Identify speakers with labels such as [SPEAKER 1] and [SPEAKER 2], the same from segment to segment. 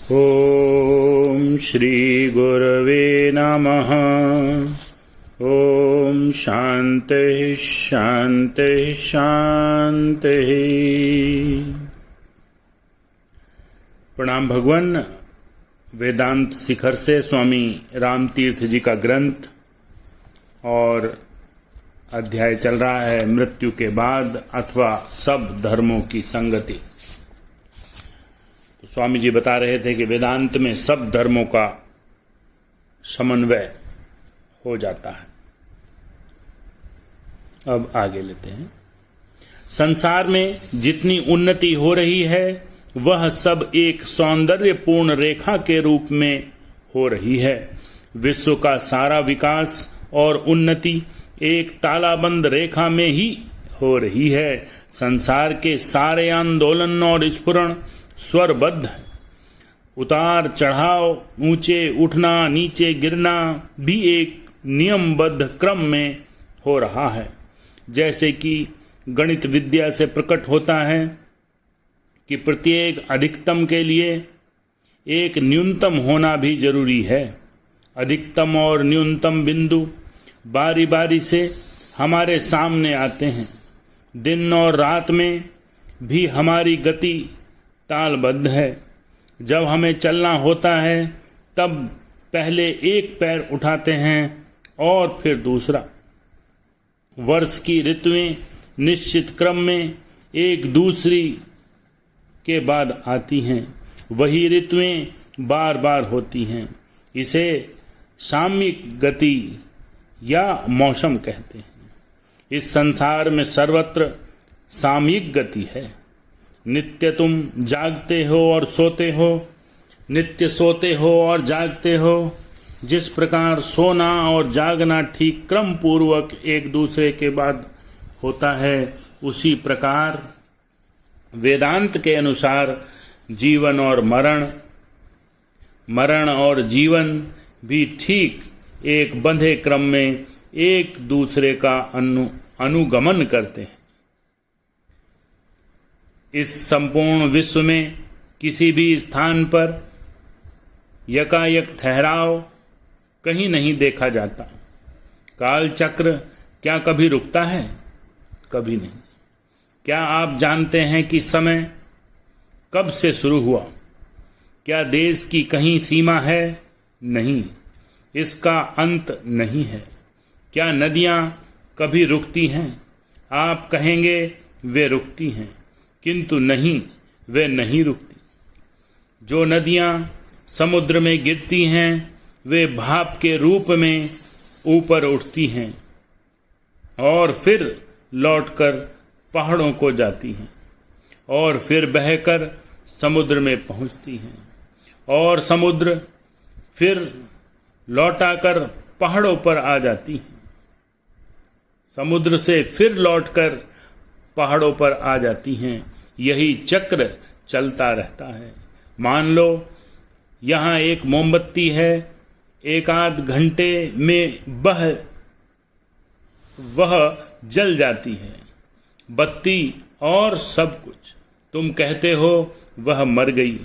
[SPEAKER 1] ओम श्री गुरवे नमः। ओम शांति शांति शांति। प्रणाम भगवान। वेदांत शिखर से स्वामी रामतीर्थ जी का ग्रंथ और अध्याय चल रहा है मृत्यु के बाद अथवा सब धर्मों की संगति। तो स्वामी जी बता रहे थे कि वेदांत में सब धर्मों का समन्वय हो जाता है। अब आगे लेते हैं। संसार में जितनी उन्नति हो रही है वह सब एक सौंदर्यपूर्ण रेखा के रूप में हो रही है। विश्व का सारा विकास और उन्नति एक तालाबंद रेखा में ही हो रही है। संसार के सारे आंदोलन और स्फुरण स्वरबद्ध है। उतार चढ़ाव, ऊंचे उठना, नीचे गिरना भी एक नियमबद्ध क्रम में हो रहा है। जैसे कि गणित विद्या से प्रकट होता है कि प्रत्येक अधिकतम के लिए एक न्यूनतम होना भी जरूरी है। अधिकतम और न्यूनतम बिंदु बारी बारी से हमारे सामने आते हैं। दिन और रात में भी हमारी गति तालबद्ध है। जब हमें चलना होता है तब पहले एक पैर उठाते हैं और फिर दूसरा। वर्ष की ऋतुएं निश्चित क्रम में एक दूसरी के बाद आती हैं। वही ऋतुएं बार बार होती हैं। इसे सामयिक गति या मौसम कहते हैं। इस संसार में सर्वत्र सामयिक गति है। नित्य तुम जागते हो और सोते हो, नित्य सोते हो और जागते हो। जिस प्रकार सोना और जागना ठीक क्रम पूर्वक एक दूसरे के बाद होता है, उसी प्रकार वेदांत के अनुसार जीवन और मरण, मरण और जीवन भी ठीक एक बंधे क्रम में एक दूसरे का अनुगमन करते हैं। इस संपूर्ण विश्व में किसी भी स्थान पर यकायक ठहराव कहीं नहीं देखा जाता। काल चक्र क्या कभी रुकता है? कभी नहीं। क्या आप जानते हैं कि समय कब से शुरू हुआ? क्या देश की कहीं सीमा है? नहीं, इसका अंत नहीं है। क्या नदियां कभी रुकती हैं? आप कहेंगे वे रुकती हैं, किंतु नहीं, वे नहीं रुकती। जो नदियां समुद्र में गिरती हैं वे भाप के रूप में ऊपर उठती हैं और फिर लौटकर पहाड़ों को जाती हैं और फिर बहकर समुद्र में पहुंचती हैं और समुद्र फिर लौटाकर पहाड़ों पर आ जाती हैं। समुद्र से फिर लौटकर पहाड़ों पर आ जाती हैं। यही चक्र चलता रहता है। मान लो यहाँ एक मोमबत्ती है, एक आध घंटे में वह जल जाती है, बत्ती और सब कुछ। तुम कहते हो वह मर गई,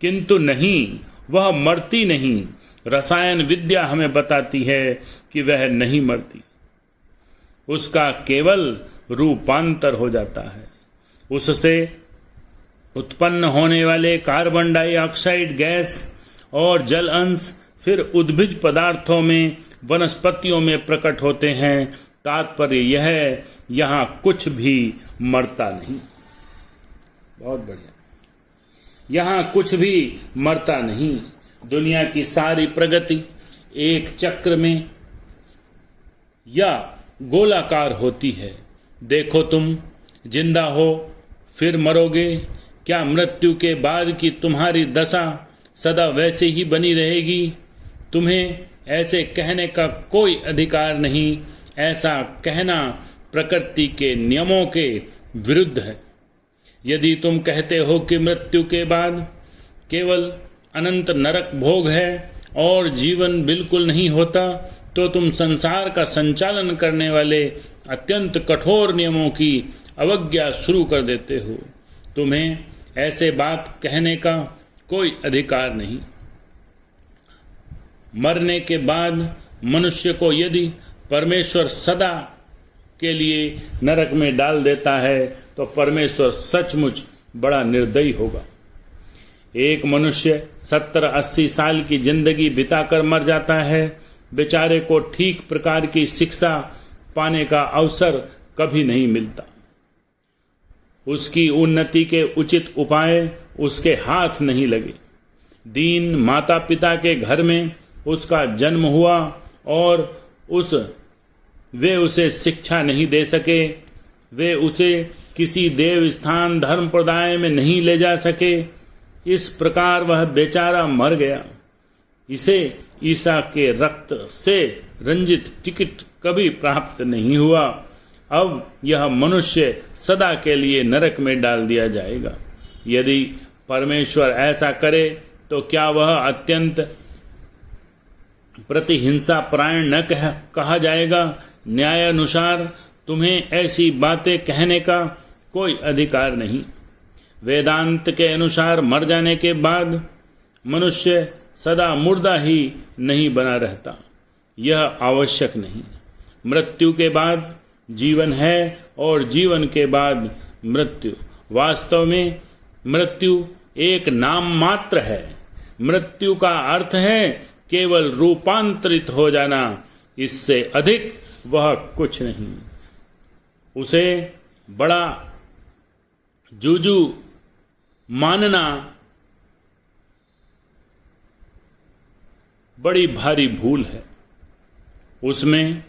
[SPEAKER 1] किंतु नहीं, वह मरती नहीं। रसायन विद्या हमें बताती है कि वह नहीं मरती। उसका केवल रूपांतर हो जाता है। उससे उत्पन्न होने वाले कार्बन डाइऑक्साइड गैस और जल अंश फिर उद्भिज पदार्थों में, वनस्पतियों में प्रकट होते हैं। तात्पर्य यह है, यहाँ कुछ भी मरता नहीं। बहुत बढ़िया। यहाँ कुछ भी मरता नहीं। दुनिया की सारी प्रगति एक चक्र में या गोलाकार होती है। देखो, तुम जिंदा हो फिर मरोगे। क्या मृत्यु के बाद की तुम्हारी दशा सदा वैसे ही बनी रहेगी? तुम्हें ऐसे कहने का कोई अधिकार नहीं। ऐसा कहना प्रकृति के नियमों के विरुद्ध है। यदि तुम कहते हो कि मृत्यु के बाद केवल अनंत नरक भोग है और जीवन बिल्कुल नहीं होता, तो तुम संसार का संचालन करने वाले अत्यंत कठोर नियमों की अवज्ञा शुरू कर देते हो। तुम्हें ऐसे बात कहने का कोई अधिकार नहीं। मरने के बाद मनुष्य को यदि परमेश्वर सदा के लिए नरक में डाल देता है तो परमेश्वर सचमुच बड़ा निर्दयी होगा। एक मनुष्य 70-80 साल की जिंदगी बिताकर मर जाता है, बेचारे को ठीक प्रकार की शिक्षा पाने का अवसर कभी नहीं मिलता। उसकी उन्नति के उचित उपाय उसके हाथ नहीं लगे। दीन माता पिता के घर में उसका जन्म हुआ और वे उसे शिक्षा नहीं दे सके, वे उसे किसी देव स्थान धर्म प्रदाय में नहीं ले जा सके। इस प्रकार वह बेचारा मर गया। इसे ईसा के रक्त से रंजित टिकट कभी प्राप्त नहीं हुआ। अब यह मनुष्य सदा के लिए नरक में डाल दिया जाएगा। यदि परमेश्वर ऐसा करे तो क्या वह अत्यंत प्रतिहिंसा परायण न कहा जाएगा? न्यायानुसार तुम्हें ऐसी बातें कहने का कोई अधिकार नहीं। वेदांत के अनुसार मर जाने के बाद मनुष्य सदा मुर्दा ही नहीं बना रहता, यह आवश्यक नहीं। मृत्यु के बाद जीवन है और जीवन के बाद मृत्यु। वास्तव में मृत्यु एक नाम मात्र है। मृत्यु का अर्थ है केवल रूपांतरित हो जाना, इससे अधिक वह कुछ नहीं। उसे बड़ा जुजू मानना बड़ी भारी भूल है। उसमें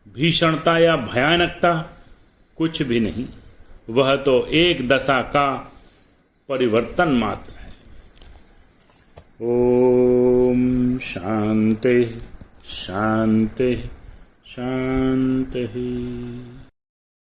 [SPEAKER 1] भीषणता या भयानकता कुछ भी नहीं। वह तो एक दशा का परिवर्तन मात्र है। ओम शांति शांति शांति।